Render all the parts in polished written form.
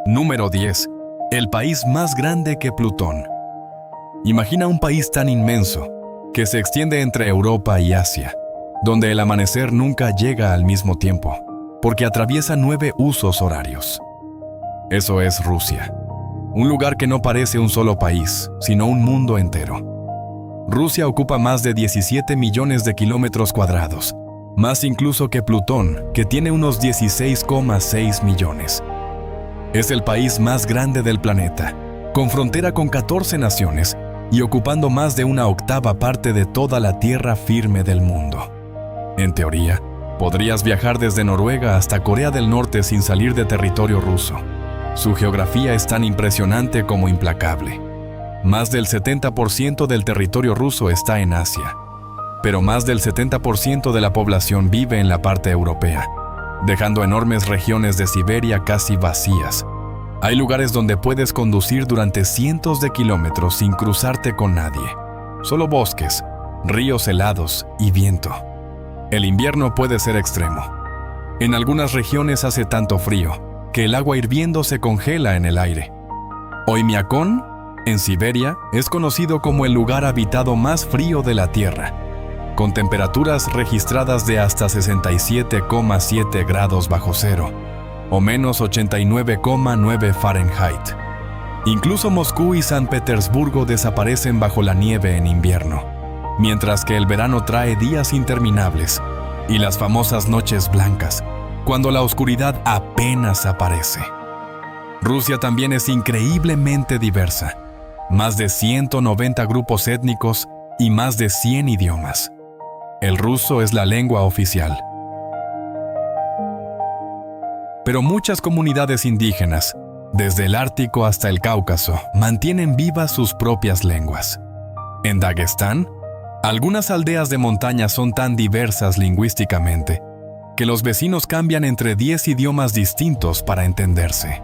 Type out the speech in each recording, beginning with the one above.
Número 10. El país más grande que Plutón. Imagina un país tan inmenso que se extiende entre Europa y Asia, donde el amanecer nunca llega al mismo tiempo, porque atraviesa 9 usos horarios. Eso es Rusia, un lugar que no parece un solo país, sino un mundo entero. Rusia ocupa más de 17 millones de kilómetros cuadrados, más incluso que Plutón, que tiene unos 16,6 millones. Es el país más grande del planeta, con frontera con 14 naciones y ocupando más de una octava parte de toda la tierra firme del mundo. En teoría, podrías viajar desde Noruega hasta Corea del Norte sin salir de territorio ruso. Su geografía es tan impresionante como implacable. Más del 70% del territorio ruso está en Asia, pero más del 70% de la población vive en la parte europea, dejando enormes regiones de Siberia casi vacías. Hay lugares donde puedes conducir durante cientos de kilómetros sin cruzarte con nadie. Solo bosques, ríos helados y viento. El invierno puede ser extremo. En algunas regiones hace tanto frío que el agua hirviendo se congela en el aire. Oymyakon, en Siberia, es conocido como el lugar habitado más frío de la Tierra, con temperaturas registradas de hasta 67,7 grados bajo cero, o menos 89,9 Fahrenheit. Incluso Moscú y San Petersburgo desaparecen bajo la nieve en invierno, mientras que el verano trae días interminables y las famosas noches blancas, cuando la oscuridad apenas aparece. Rusia también es increíblemente diversa, más de 190 grupos étnicos y más de 100 idiomas. El ruso es la lengua oficial. Pero muchas comunidades indígenas, desde el Ártico hasta el Cáucaso, mantienen vivas sus propias lenguas. En Daguestán, algunas aldeas de montaña son tan diversas lingüísticamente que los vecinos cambian entre 10 idiomas distintos para entenderse.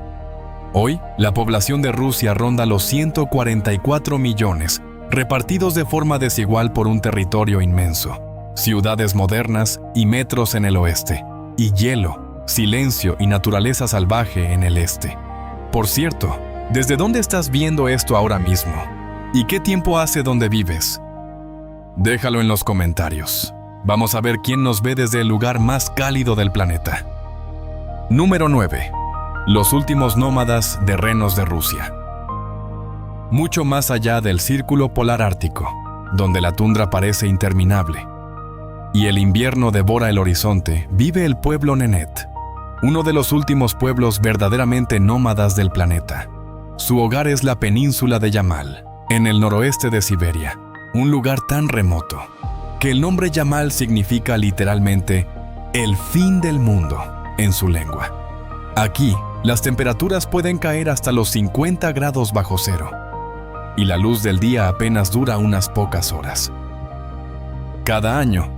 Hoy, la población de Rusia ronda los 144 millones, repartidos de forma desigual por un territorio inmenso. Ciudades modernas y metros en el oeste, y hielo, silencio y naturaleza salvaje en el este. Por cierto, ¿desde dónde estás viendo esto ahora mismo? ¿Y qué tiempo hace donde vives? Déjalo en los comentarios. Vamos a ver quién nos ve desde el lugar más cálido del planeta. Número 9. Los últimos nómadas de renos de Rusia. Mucho más allá del círculo polar ártico, donde la tundra parece interminable y el invierno devora el horizonte, vive el pueblo Nenet, uno de los últimos pueblos verdaderamente nómadas del planeta. Su hogar es la península de Yamal, en el noroeste de Siberia, un lugar tan remoto que el nombre Yamal significa literalmente el fin del mundo en su lengua. Aquí, las temperaturas pueden caer hasta los 50 grados bajo cero y la luz del día apenas dura unas pocas horas. Cada año,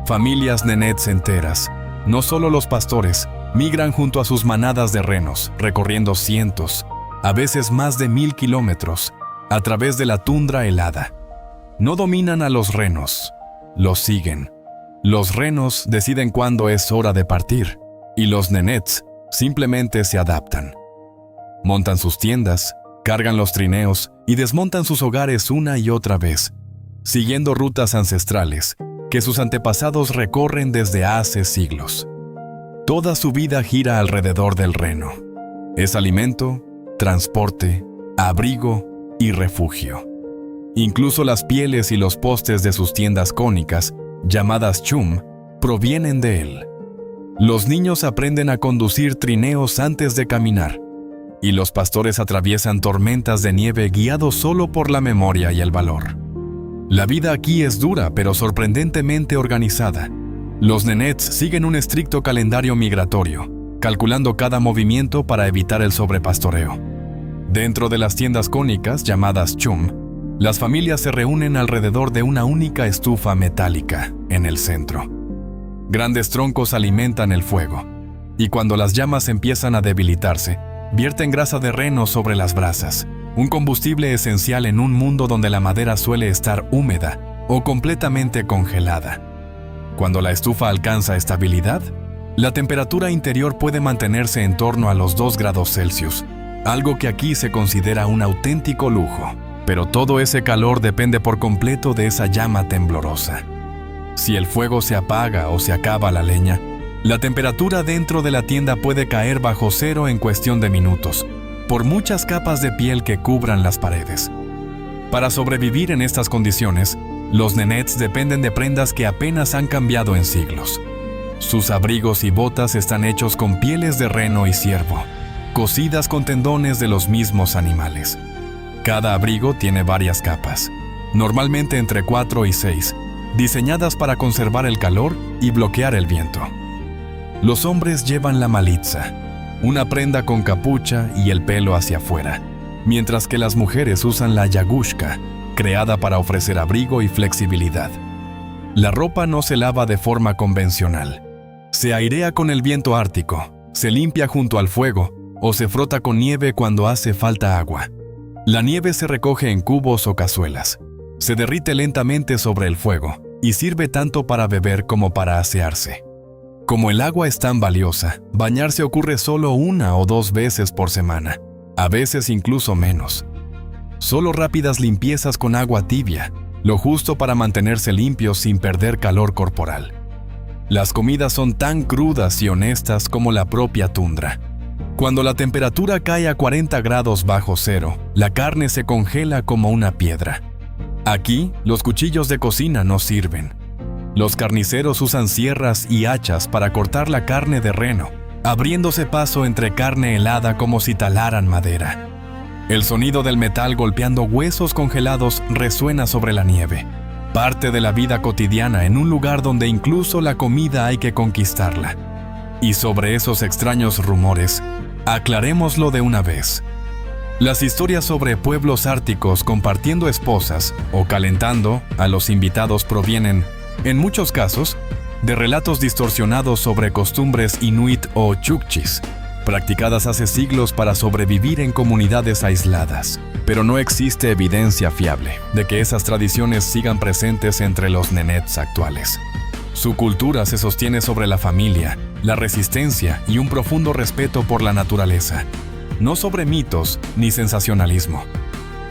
familias nenets enteras, no solo los pastores, migran junto a sus manadas de renos, recorriendo cientos, a veces más de 1000 kilómetros, a través de la tundra helada. No dominan a los renos, los siguen. Los renos deciden cuándo es hora de partir, y los nenets simplemente se adaptan. Montan sus tiendas, cargan los trineos y desmontan sus hogares una y otra vez, siguiendo rutas ancestrales que sus antepasados recorren desde hace siglos. Toda su vida gira alrededor del reno. Es alimento, transporte, abrigo y refugio. Incluso las pieles y los postes de sus tiendas cónicas, llamadas chum, provienen de él. Los niños aprenden a conducir trineos antes de caminar, y los pastores atraviesan tormentas de nieve guiados solo por la memoria y el valor. La vida aquí es dura, pero sorprendentemente organizada. Los nenets siguen un estricto calendario migratorio, calculando cada movimiento para evitar el sobrepastoreo. Dentro de las tiendas cónicas, llamadas chum, las familias se reúnen alrededor de una única estufa metálica en el centro. Grandes troncos alimentan el fuego, y cuando las llamas empiezan a debilitarse, vierten grasa de reno sobre las brasas, un combustible esencial en un mundo donde la madera suele estar húmeda o completamente congelada. Cuando la estufa alcanza estabilidad, la temperatura interior puede mantenerse en torno a los 2 grados Celsius, algo que aquí se considera un auténtico lujo. Pero todo ese calor depende por completo de esa llama temblorosa. Si el fuego se apaga o se acaba la leña, la temperatura dentro de la tienda puede caer bajo cero en cuestión de minutos, por muchas capas de piel que cubran las paredes. Para sobrevivir en estas condiciones, los nenets dependen de prendas que apenas han cambiado en siglos. Sus abrigos y botas están hechos con pieles de reno y ciervo, cosidas con tendones de los mismos animales. Cada abrigo tiene varias capas, normalmente entre 4 y 6, diseñadas para conservar el calor y bloquear el viento. Los hombres llevan la malitza, una prenda con capucha y el pelo hacia afuera, mientras que las mujeres usan la yagushka, creada para ofrecer abrigo y flexibilidad. La ropa no se lava de forma convencional. Se airea con el viento ártico, se limpia junto al fuego o se frota con nieve cuando hace falta agua. La nieve se recoge en cubos o cazuelas. Se derrite lentamente sobre el fuego y sirve tanto para beber como para asearse. Como el agua es tan valiosa, bañarse ocurre solo 1 o 2 veces por semana, a veces incluso menos. Solo rápidas limpiezas con agua tibia, lo justo para mantenerse limpios sin perder calor corporal. Las comidas son tan crudas y honestas como la propia tundra. Cuando la temperatura cae a 40 grados bajo cero, la carne se congela como una piedra. Aquí, los cuchillos de cocina no sirven. Los carniceros usan sierras y hachas para cortar la carne de reno, abriéndose paso entre carne helada como si talaran madera. El sonido del metal golpeando huesos congelados resuena sobre la nieve, parte de la vida cotidiana en un lugar donde incluso la comida hay que conquistarla. Y sobre esos extraños rumores, aclarémoslo de una vez. Las historias sobre pueblos árticos compartiendo esposas o calentando a los invitados provienen, en muchos casos, de relatos distorsionados sobre costumbres inuit o chukchis, practicadas hace siglos para sobrevivir en comunidades aisladas. Pero no existe evidencia fiable de que esas tradiciones sigan presentes entre los nenets actuales. Su cultura se sostiene sobre la familia, la resistencia y un profundo respeto por la naturaleza, no sobre mitos ni sensacionalismo.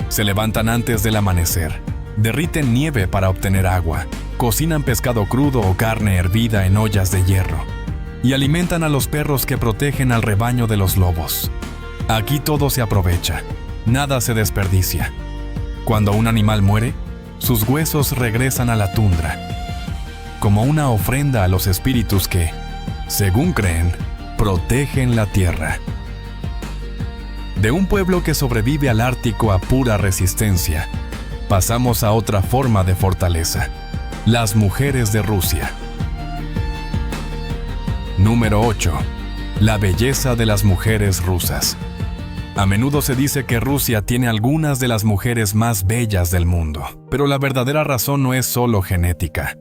Se levantan antes del amanecer, derriten nieve para obtener agua, cocinan pescado crudo o carne hervida en ollas de hierro, y alimentan a los perros que protegen al rebaño de los lobos. Aquí todo se aprovecha, nada se desperdicia. Cuando un animal muere, sus huesos regresan a la tundra, como una ofrenda a los espíritus que, según creen, protegen la tierra. De un pueblo que sobrevive al Ártico a pura resistencia, pasamos a otra forma de fortaleza: las mujeres de Rusia. Número 8. La belleza de las mujeres rusas. A menudo se dice que Rusia tiene algunas de las mujeres más bellas del mundo, pero la verdadera razón no es solo genética.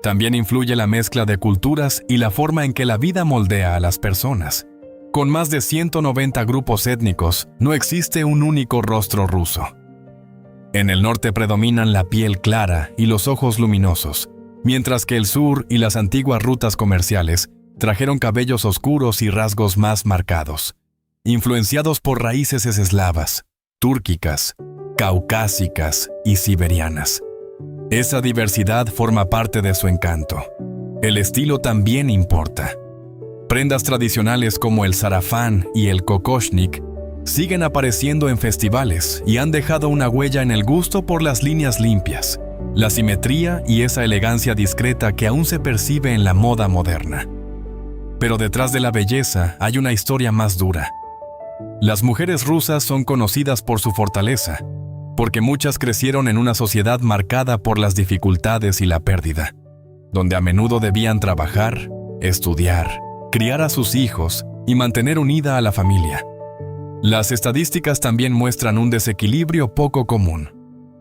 También influye la mezcla de culturas y la forma en que la vida moldea a las personas. Con más de 190 grupos étnicos, no existe un único rostro ruso. En el norte predominan la piel clara y los ojos luminosos, mientras que el sur y las antiguas rutas comerciales trajeron cabellos oscuros y rasgos más marcados, influenciados por raíces eslavas, túrquicas, caucásicas y siberianas. Esa diversidad forma parte de su encanto. El estilo también importa. Prendas tradicionales como el sarafán y el kokoshnik siguen apareciendo en festivales y han dejado una huella en el gusto por las líneas limpias, la simetría y esa elegancia discreta que aún se percibe en la moda moderna. Pero detrás de la belleza hay una historia más dura. Las mujeres rusas son conocidas por su fortaleza, porque muchas crecieron en una sociedad marcada por las dificultades y la pérdida, donde a menudo debían trabajar, estudiar, criar a sus hijos y mantener unida a la familia. Las estadísticas también muestran un desequilibrio poco común.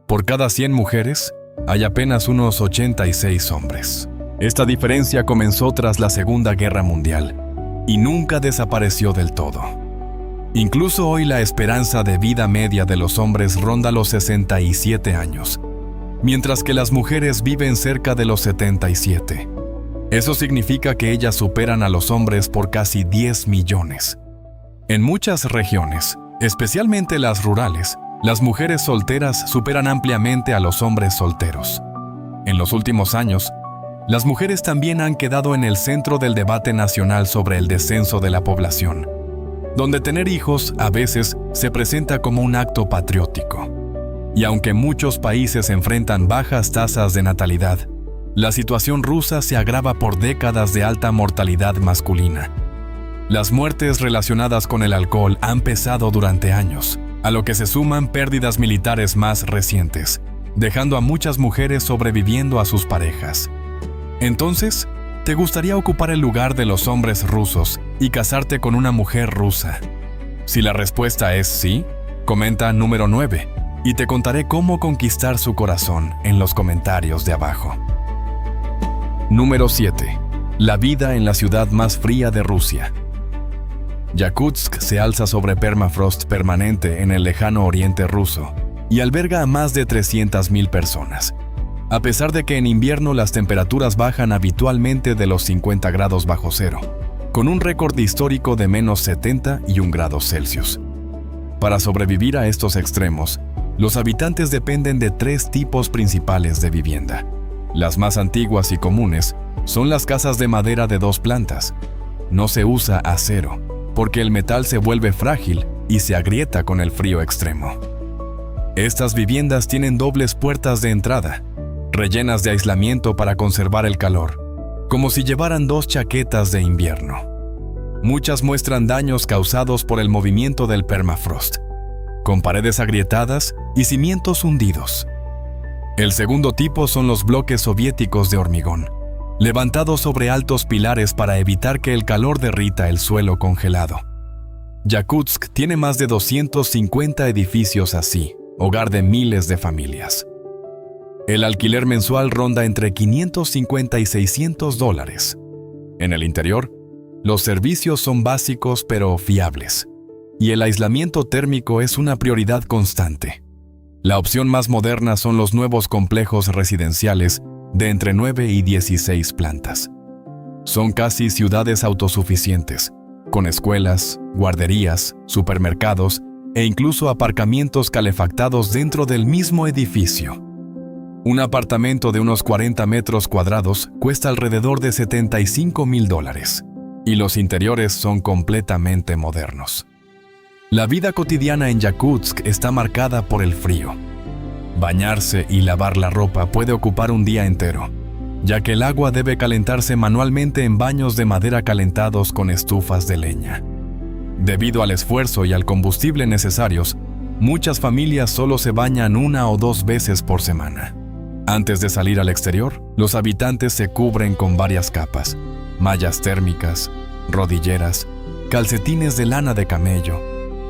Por cada 100 mujeres, hay apenas unos 86 hombres. Esta diferencia comenzó tras la Segunda Guerra Mundial y nunca desapareció del todo. Incluso hoy la esperanza de vida media de los hombres ronda los 67 años, mientras que las mujeres viven cerca de los 77. Eso significa que ellas superan a los hombres por casi 10 millones. En muchas regiones, Especialmente las rurales, las mujeres solteras superan ampliamente a los hombres solteros. En los últimos años, las mujeres también han quedado en el centro del debate nacional sobre el descenso de la población, donde tener hijos a veces se presenta como un acto patriótico. Y aunque muchos países enfrentan bajas tasas de natalidad, la situación rusa se agrava por décadas de alta mortalidad masculina. Las muertes relacionadas con el alcohol han pesado durante años, a lo que se suman pérdidas militares más recientes, dejando a muchas mujeres sobreviviendo a sus parejas. Entonces, ¿te gustaría ocupar el lugar de los hombres rusos y casarte con una mujer rusa? Si la respuesta es sí, comenta número 9 y te contaré cómo conquistar su corazón en los comentarios de abajo. Número 7. La vida en la ciudad más fría de Rusia. Yakutsk se alza sobre permafrost permanente en el lejano oriente ruso y alberga a más de 300,000 personas. A pesar de que en invierno las temperaturas bajan habitualmente de los 50 grados bajo cero, con un récord histórico de menos 71 grados Celsius. Para sobrevivir a estos extremos, los habitantes dependen de 3 tipos principales de vivienda. Las más antiguas y comunes son las casas de madera de 2 plantas. No se usa acero, porque el metal se vuelve frágil y se agrieta con el frío extremo. Estas viviendas tienen dobles puertas de entrada, rellenas de aislamiento para conservar el calor, como si llevaran 2 chaquetas de invierno. Muchas muestran daños causados por el movimiento del permafrost, con paredes agrietadas y cimientos hundidos. El segundo tipo son los bloques soviéticos de hormigón, levantados sobre altos pilares para evitar que el calor derrita el suelo congelado. Yakutsk tiene más de 250 edificios así, hogar de miles de familias. El alquiler mensual ronda entre $550 y $600. En el interior, los servicios son básicos pero fiables, y el aislamiento térmico es una prioridad constante. La opción más moderna son los nuevos complejos residenciales de entre 9 y 16 plantas. Son casi ciudades autosuficientes, con escuelas, guarderías, supermercados e incluso aparcamientos calefactados dentro del mismo edificio. Un apartamento de unos 40 metros cuadrados cuesta alrededor de $75,000 y los interiores son completamente modernos. La vida cotidiana en Yakutsk está marcada por el frío. Bañarse y lavar la ropa puede ocupar un día entero, ya que el agua debe calentarse manualmente en baños de madera calentados con estufas de leña. Debido al esfuerzo y al combustible necesarios, muchas familias solo se bañan 1 o 2 veces por semana. Antes de salir al exterior, los habitantes se cubren con varias capas, mallas térmicas, rodilleras, calcetines de lana de camello,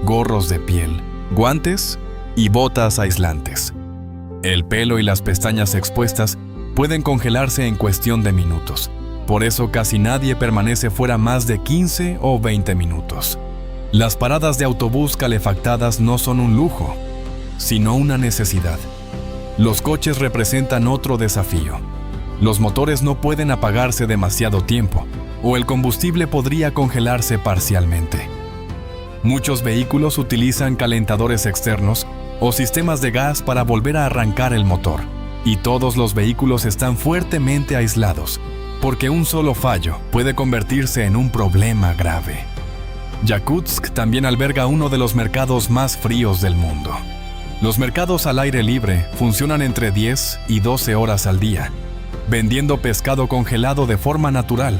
gorros de piel, guantes y botas aislantes. El pelo y las pestañas expuestas pueden congelarse en cuestión de minutos. Por eso casi nadie permanece fuera más de 15 o 20 minutos. Las paradas de autobús calefactadas no son un lujo, sino una necesidad. Los coches representan otro desafío. Los motores no pueden apagarse demasiado tiempo, o el combustible podría congelarse parcialmente. Muchos vehículos utilizan calentadores externos o sistemas de gas para volver a arrancar el motor, y todos los vehículos están fuertemente aislados, porque un solo fallo puede convertirse en un problema grave. Yakutsk también alberga uno de los mercados más fríos del mundo. Los mercados al aire libre funcionan entre 10 y 12 horas al día, vendiendo pescado congelado de forma natural,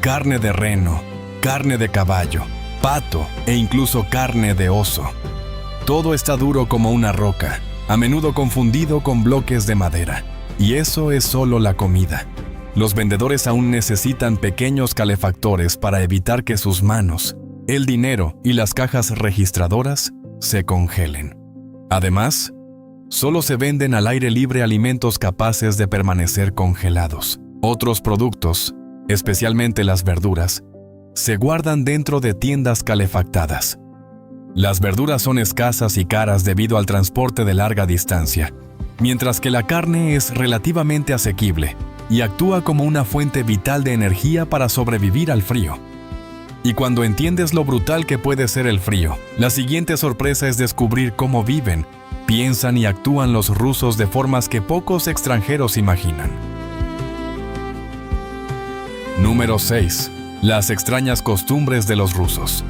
carne de reno, carne de caballo, pato e incluso carne de oso. Todo está duro como una roca, a menudo confundido con bloques de madera, y eso es solo la comida. Los vendedores aún necesitan pequeños calefactores para evitar que sus manos, el dinero y las cajas registradoras se congelen. Además, solo se venden al aire libre alimentos capaces de permanecer congelados. Otros productos, especialmente las verduras, se guardan dentro de tiendas calefactadas. Las verduras son escasas y caras debido al transporte de larga distancia, mientras que la carne es relativamente asequible y actúa como una fuente vital de energía para sobrevivir al frío. Y cuando entiendes lo brutal que puede ser el frío, la siguiente sorpresa es descubrir cómo viven, piensan y actúan los rusos de formas que pocos extranjeros imaginan. Número 6. Las extrañas costumbres de los rusos.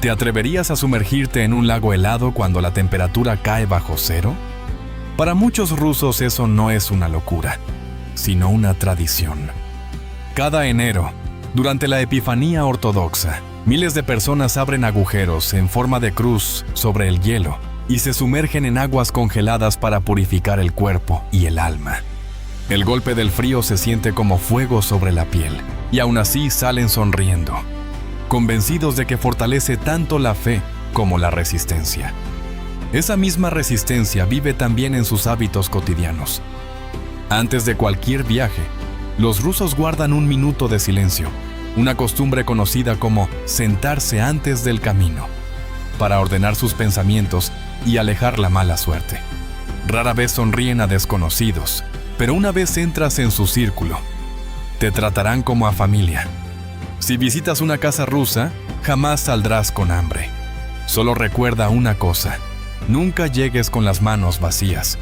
¿Te atreverías a sumergirte en un lago helado cuando la temperatura cae bajo cero? Para muchos rusos eso no es una locura, sino una tradición. Cada enero, durante la Epifanía Ortodoxa, miles de personas abren agujeros en forma de cruz sobre el hielo y se sumergen en aguas congeladas para purificar el cuerpo y el alma. El golpe del frío se siente como fuego sobre la piel, y aún así salen sonriendo, convencidos de que fortalece tanto la fe como la resistencia. Esa misma resistencia vive también en sus hábitos cotidianos. Antes de cualquier viaje, los rusos guardan un minuto de silencio, una costumbre conocida como sentarse antes del camino, para ordenar sus pensamientos y alejar la mala suerte. Rara vez sonríen a desconocidos, pero una vez entras en su círculo, te tratarán como a familia. Si visitas una casa rusa, jamás saldrás con hambre. Solo recuerda una cosa: nunca llegues con las manos vacías.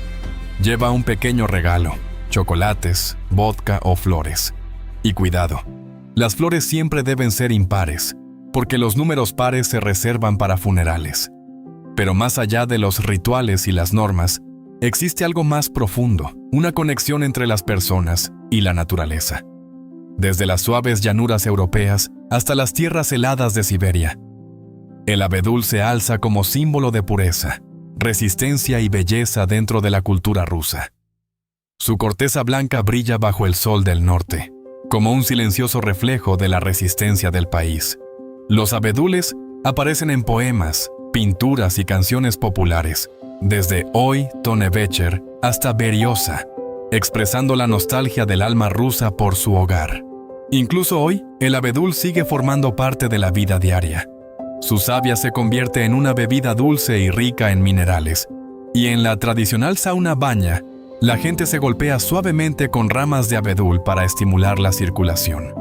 Lleva un pequeño regalo, chocolates, vodka o flores. Y cuidado, las flores siempre deben ser impares, porque los números pares se reservan para funerales. Pero más allá de los rituales y las normas, existe algo más profundo, una conexión entre las personas y la naturaleza. Desde las suaves llanuras europeas hasta las tierras heladas de Siberia, el abedul se alza como símbolo de pureza, resistencia y belleza dentro de la cultura rusa. Su corteza blanca brilla bajo el sol del norte, como un silencioso reflejo de la resistencia del país. Los abedules aparecen en poemas, pinturas y canciones populares, desde Oi to Nevecher hasta Beriosa, expresando la nostalgia del alma rusa por su hogar. Incluso hoy, el abedul sigue formando parte de la vida diaria. Su savia se convierte en una bebida dulce y rica en minerales, y en la tradicional sauna baña, la gente se golpea suavemente con ramas de abedul para estimular la circulación.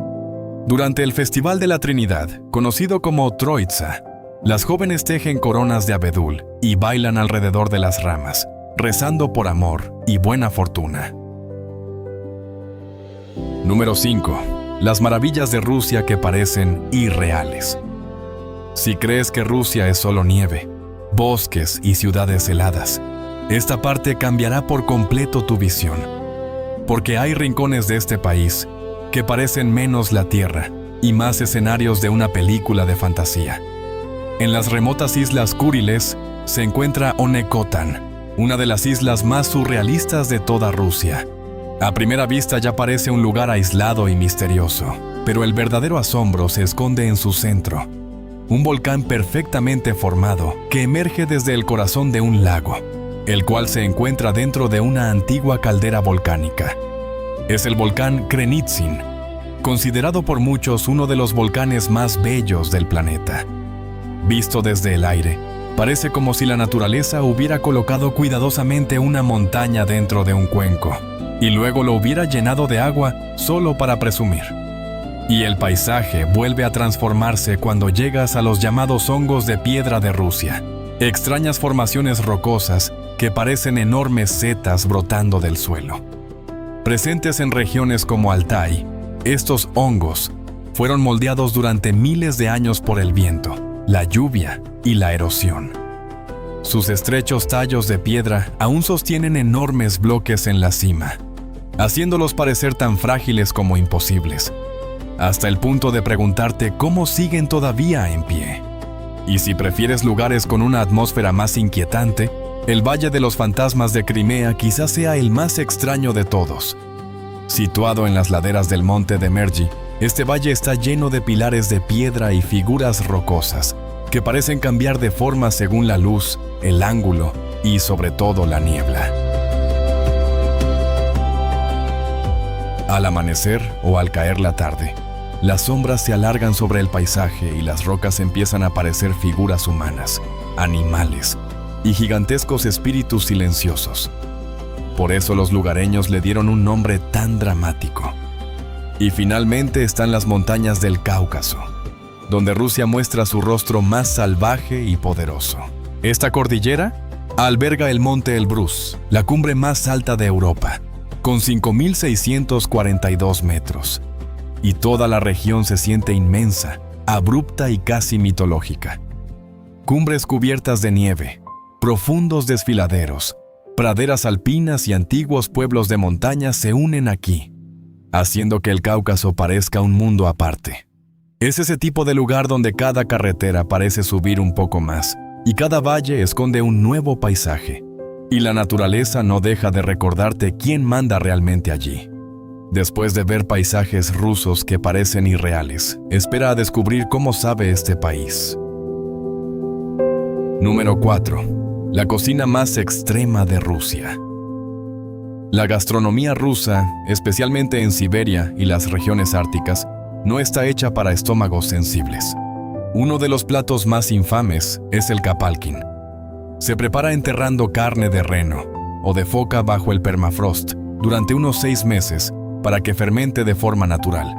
Durante el Festival de la Trinidad, conocido como Troitsa, las jóvenes tejen coronas de abedul y bailan alrededor de las ramas, rezando por amor y buena fortuna. Número 5. Las maravillas de Rusia que parecen irreales. Si crees que Rusia es solo nieve, bosques y ciudades heladas, esta parte cambiará por completo tu visión, porque hay rincones de este país que parecen menos la tierra y más escenarios de una película de fantasía. En las remotas islas Kuriles se encuentra Onekotan, una de las islas más surrealistas de toda Rusia. A primera vista ya parece un lugar aislado y misterioso, pero el verdadero asombro se esconde en su centro. Un volcán perfectamente formado que emerge desde el corazón de un lago, el cual se encuentra dentro de una antigua caldera volcánica. Es el volcán Krenitsin, considerado por muchos uno de los volcanes más bellos del planeta. Visto desde el aire, parece como si la naturaleza hubiera colocado cuidadosamente una montaña dentro de un cuenco, y luego lo hubiera llenado de agua solo para presumir. Y el paisaje vuelve a transformarse cuando llegas a los llamados hongos de piedra de Rusia, extrañas formaciones rocosas que parecen enormes setas brotando del suelo. Presentes en regiones como Altai, estos hongos fueron moldeados durante miles de años por el viento, la lluvia y la erosión. Sus estrechos tallos de piedra aún sostienen enormes bloques en la cima, haciéndolos parecer tan frágiles como imposibles, hasta el punto de preguntarte cómo siguen todavía en pie. Y si prefieres lugares con una atmósfera más inquietante, el Valle de los Fantasmas de Crimea quizás sea el más extraño de todos. Situado en las laderas del monte de Mergy, este valle está lleno de pilares de piedra y figuras rocosas, que parecen cambiar de forma según la luz, el ángulo y sobre todo la niebla. Al amanecer o al caer la tarde, las sombras se alargan sobre el paisaje y las rocas empiezan a parecer figuras humanas, animales y gigantescos espíritus silenciosos. Por eso los lugareños le dieron un nombre tan dramático. Y finalmente están las montañas del Cáucaso, donde Rusia muestra su rostro más salvaje y poderoso. Esta cordillera alberga el monte Elbrus, la cumbre más alta de Europa, con 5.642 metros. Y toda la región se siente inmensa, abrupta y casi mitológica. Cumbres cubiertas de nieve, profundos desfiladeros, praderas alpinas y antiguos pueblos de montaña se unen aquí, haciendo que el Cáucaso parezca un mundo aparte. Es ese tipo de lugar donde cada carretera parece subir un poco más y cada valle esconde un nuevo paisaje, y la naturaleza no deja de recordarte quién manda realmente allí. Después de ver paisajes rusos que parecen irreales, espera a descubrir cómo sabe este país. Número 4. La cocina más extrema de Rusia. La gastronomía rusa, especialmente en Siberia y las regiones árticas, no está hecha para estómagos sensibles. Uno de los platos más infames es el kapalkin. Se prepara enterrando carne de reno o de foca bajo el permafrost durante unos 6 meses para que fermente de forma natural.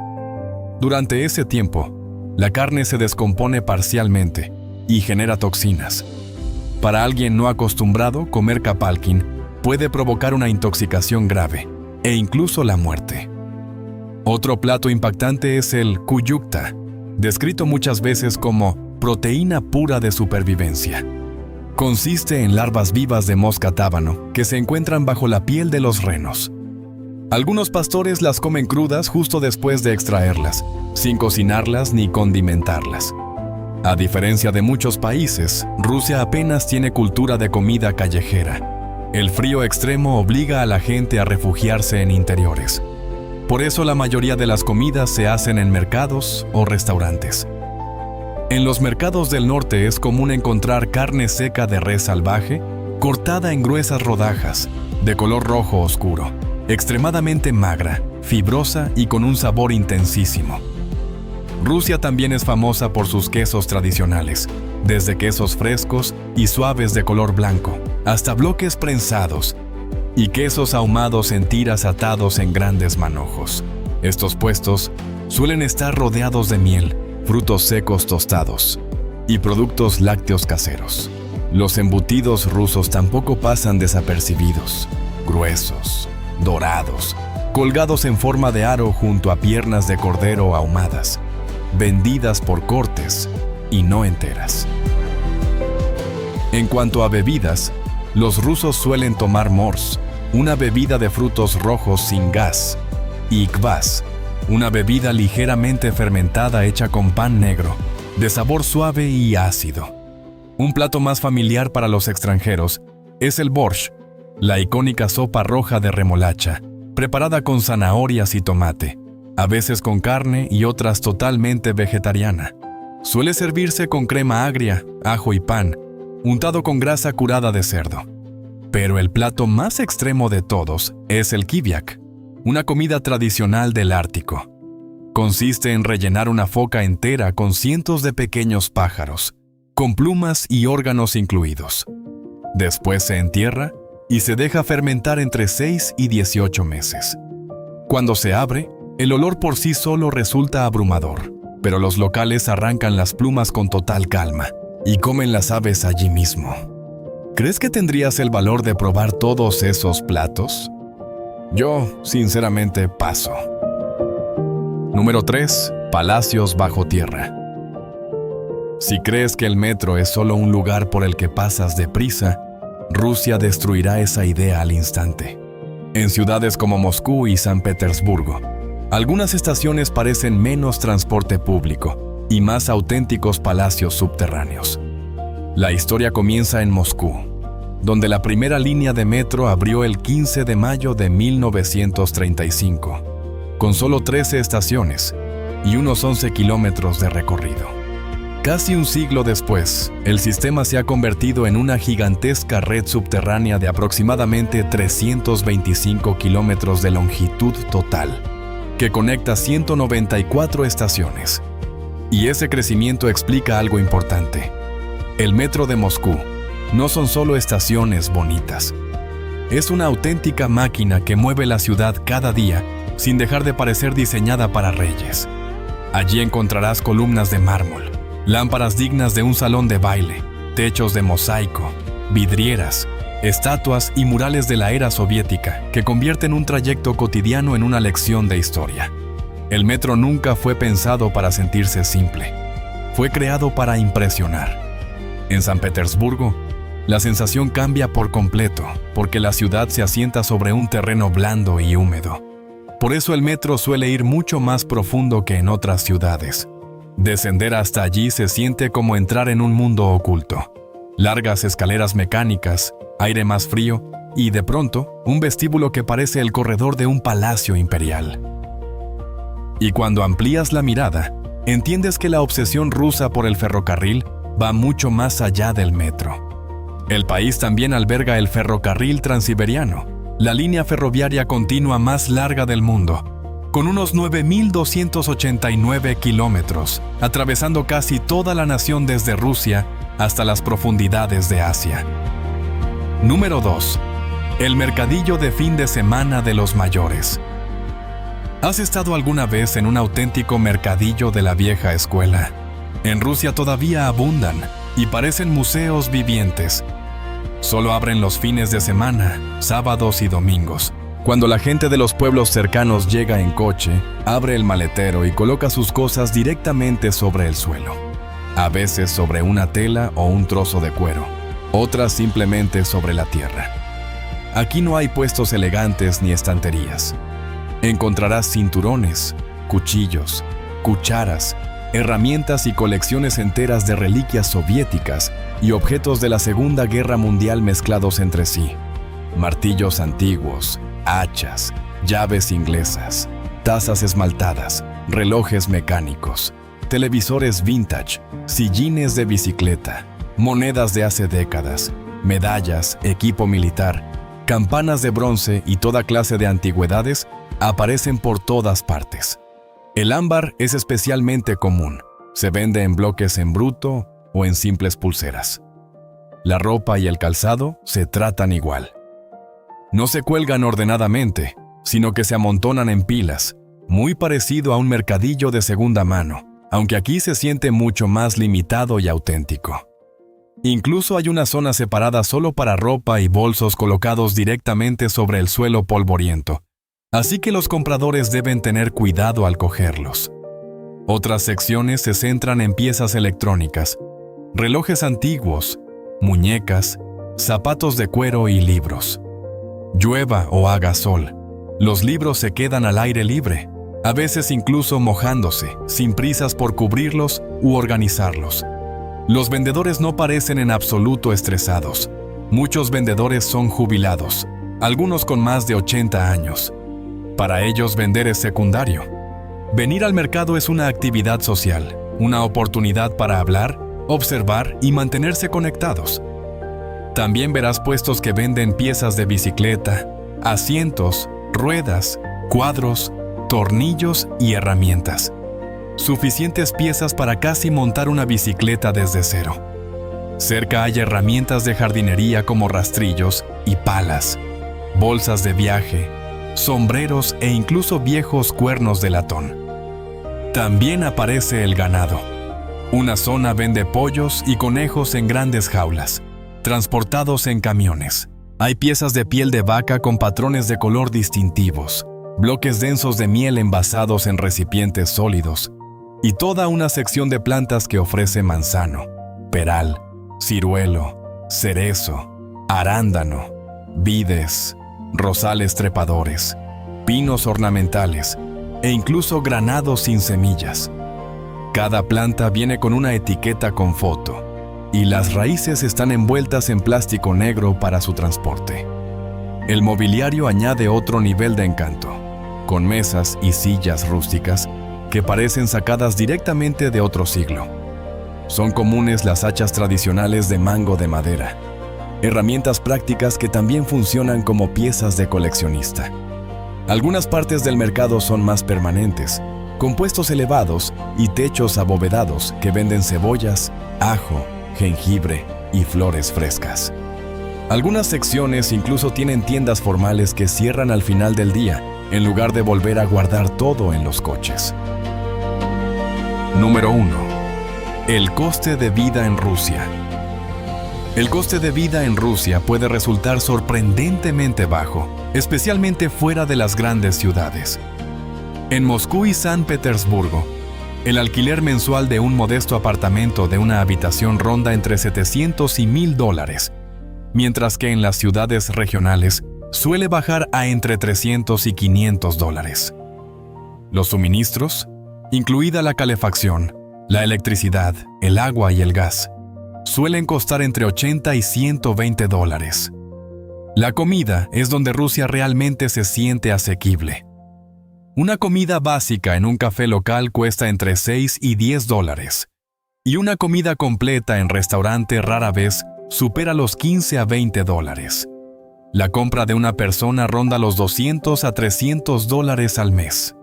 Durante ese tiempo, la carne se descompone parcialmente y genera toxinas. Para alguien no acostumbrado, comer kapalkin puede provocar una intoxicación grave e incluso la muerte. Otro plato impactante es el kuyukta, descrito muchas veces como proteína pura de supervivencia. Consiste en larvas vivas de mosca tábano que se encuentran bajo la piel de los renos. Algunos pastores las comen crudas justo después de extraerlas, sin cocinarlas ni condimentarlas. A diferencia de muchos países, Rusia apenas tiene cultura de comida callejera. El frío extremo obliga a la gente a refugiarse en interiores. Por eso la mayoría de las comidas se hacen en mercados o restaurantes. En los mercados del norte es común encontrar carne seca de res salvaje, cortada en gruesas rodajas, de color rojo oscuro, extremadamente magra, fibrosa y con un sabor intensísimo. Rusia también es famosa por sus quesos tradicionales, desde quesos frescos y suaves de color blanco, hasta bloques prensados, y quesos ahumados en tiras atados en grandes manojos. Estos puestos suelen estar rodeados de miel, frutos secos tostados y productos lácteos caseros. Los embutidos rusos tampoco pasan desapercibidos, gruesos, dorados, colgados en forma de aro junto a piernas de cordero ahumadas, vendidas por cortes y no enteras. En cuanto a bebidas, los rusos suelen tomar mors, una bebida de frutos rojos sin gas, y kvass, una bebida ligeramente fermentada hecha con pan negro, de sabor suave y ácido. Un plato más familiar para los extranjeros es el borscht, la icónica sopa roja de remolacha, preparada con zanahorias y tomate, a veces con carne y otras totalmente vegetariana. Suele servirse con crema agria, ajo y pan, untado con grasa curada de cerdo. Pero el plato más extremo de todos es el kiviak, una comida tradicional del Ártico. Consiste en rellenar una foca entera con cientos de pequeños pájaros, con plumas y órganos incluidos. Después se entierra y se deja fermentar entre 6 y 18 meses. Cuando se abre, el olor por sí solo resulta abrumador, pero los locales arrancan las plumas con total calma y comen las aves allí mismo. ¿Crees que tendrías el valor de probar todos esos platos? Yo, sinceramente, paso. Número 3. Palacios bajo tierra. Si crees que el metro es solo un lugar por el que pasas deprisa, Rusia destruirá esa idea al instante. En ciudades como Moscú y San Petersburgo, algunas estaciones parecen menos transporte público y más auténticos palacios subterráneos. La historia comienza en Moscú, donde la primera línea de metro abrió el 15 de mayo de 1935, con solo 13 estaciones y unos 11 kilómetros de recorrido. Casi un siglo después, el sistema se ha convertido en una gigantesca red subterránea de aproximadamente 325 kilómetros de longitud total, que conecta 194 estaciones. Y ese crecimiento explica algo importante. El metro de Moscú no son solo estaciones bonitas. Es una auténtica máquina que mueve la ciudad cada día sin dejar de parecer diseñada para reyes. Allí encontrarás columnas de mármol, lámparas dignas de un salón de baile, techos de mosaico, vidrieras, estatuas y murales de la era soviética que convierten un trayecto cotidiano en una lección de historia. El metro nunca fue pensado para sentirse simple. Fue creado para impresionar. En San Petersburgo, la sensación cambia por completo porque la ciudad se asienta sobre un terreno blando y húmedo. Por eso el metro suele ir mucho más profundo que en otras ciudades. Descender hasta allí se siente como entrar en un mundo oculto. Largas escaleras mecánicas, aire más frío y, de pronto, un vestíbulo que parece el corredor de un palacio imperial. Y cuando amplías la mirada, entiendes que la obsesión rusa por el ferrocarril va mucho más allá del metro. El país también alberga el ferrocarril transiberiano, la línea ferroviaria continua más larga del mundo, con unos 9.289 kilómetros, atravesando casi toda la nación desde Rusia hasta las profundidades de Asia. Número 2. El mercadillo de fin de semana de los mayores. ¿Has estado alguna vez en un auténtico mercadillo de la vieja escuela? En Rusia todavía abundan y parecen museos vivientes. Solo abren los fines de semana, sábados y domingos. Cuando la gente de los pueblos cercanos llega en coche, abre el maletero y coloca sus cosas directamente sobre el suelo. A veces sobre una tela o un trozo de cuero, otras simplemente sobre la tierra. Aquí no hay puestos elegantes ni estanterías. Encontrarás cinturones, cuchillos, cucharas, herramientas y colecciones enteras de reliquias soviéticas y objetos de la Segunda Guerra Mundial mezclados entre sí. Martillos antiguos, hachas, llaves inglesas, tazas esmaltadas, relojes mecánicos, televisores vintage, sillines de bicicleta, monedas de hace décadas, medallas, equipo militar, campanas de bronce y toda clase de antigüedades aparecen por todas partes. El ámbar es especialmente común. Se vende en bloques en bruto o en simples pulseras. La ropa y el calzado se tratan igual. No se cuelgan ordenadamente, sino que se amontonan en pilas, muy parecido a un mercadillo de segunda mano, aunque aquí se siente mucho más limitado y auténtico. Incluso hay una zona separada solo para ropa y bolsos colocados directamente sobre el suelo polvoriento, así que los compradores deben tener cuidado al cogerlos. Otras secciones se centran en piezas electrónicas, relojes antiguos, muñecas, zapatos de cuero y libros. Llueva o haga sol, los libros se quedan al aire libre, a veces incluso mojándose, sin prisas por cubrirlos u organizarlos. Los vendedores no parecen en absoluto estresados. Muchos vendedores son jubilados, algunos con más de 80 años. Para ellos vender es secundario. Venir al mercado es una actividad social, una oportunidad para hablar, observar y mantenerse conectados. También verás puestos que venden piezas de bicicleta, asientos, ruedas, cuadros, tornillos y herramientas. Suficientes piezas para casi montar una bicicleta desde cero. Cerca hay herramientas de jardinería como rastrillos y palas, bolsas de viaje, sombreros e incluso viejos cuernos de latón. También aparece el ganado. Una zona vende pollos y conejos en grandes jaulas, transportados en camiones. Hay piezas de piel de vaca con patrones de color distintivos, bloques densos de miel envasados en recipientes sólidos, y toda una sección de plantas que ofrece manzano, peral, ciruelo, cerezo, arándano, vides, rosales trepadores, pinos ornamentales e incluso granados sin semillas. Cada planta viene con una etiqueta con foto y las raíces están envueltas en plástico negro para su transporte. El mobiliario añade otro nivel de encanto, con mesas y sillas rústicas que parecen sacadas directamente de otro siglo. Son comunes las hachas tradicionales de mango de madera, herramientas prácticas que también funcionan como piezas de coleccionista. Algunas partes del mercado son más permanentes, con puestos elevados y techos abovedados que venden cebollas, ajo, jengibre y flores frescas. Algunas secciones incluso tienen tiendas formales que cierran al final del día, en lugar de volver a guardar todo en los coches. Número 1. El coste de vida en Rusia. El coste de vida en Rusia puede resultar sorprendentemente bajo, especialmente fuera de las grandes ciudades. En Moscú y San Petersburgo, el alquiler mensual de un modesto apartamento de una habitación ronda entre $700 y $1,000, mientras que en las ciudades regionales suele bajar a entre $300 y $500. Los suministros, incluida la calefacción, la electricidad, el agua y el gas, suelen costar entre $80 y $120. La comida es donde Rusia realmente se siente asequible. Una comida básica en un café local cuesta entre $6 y $10, y una comida completa en restaurante rara vez supera los $15 a $20. La compra de una persona ronda los $200 a $300 al mes.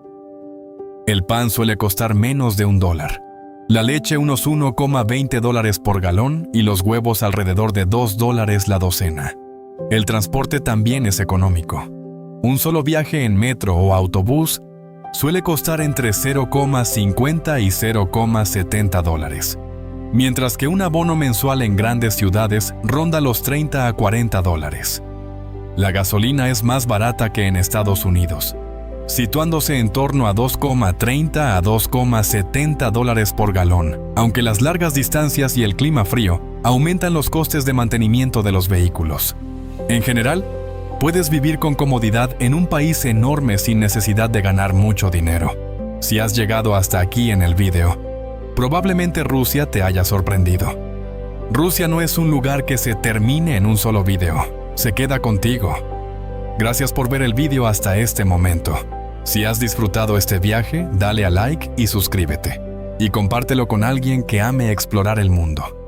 El pan suele costar menos de $1. La leche unos $1,20 por galón y los huevos alrededor de $2 la docena. El transporte también es económico. Un solo viaje en metro o autobús suele costar entre $0,50 y $0,70, mientras que un abono mensual en grandes ciudades ronda los $30 a $40. La gasolina es más barata que en Estados Unidos, situándose en torno a $2,30 a $2,70 por galón, aunque las largas distancias y el clima frío aumentan los costes de mantenimiento de los vehículos. En general, puedes vivir con comodidad en un país enorme sin necesidad de ganar mucho dinero. Si has llegado hasta aquí en el video, probablemente Rusia te haya sorprendido. Rusia no es un lugar que se termine en un solo video, se queda contigo. Gracias por ver el video hasta este momento. Si has disfrutado este viaje, dale a like y suscríbete. Y compártelo con alguien que ame explorar el mundo.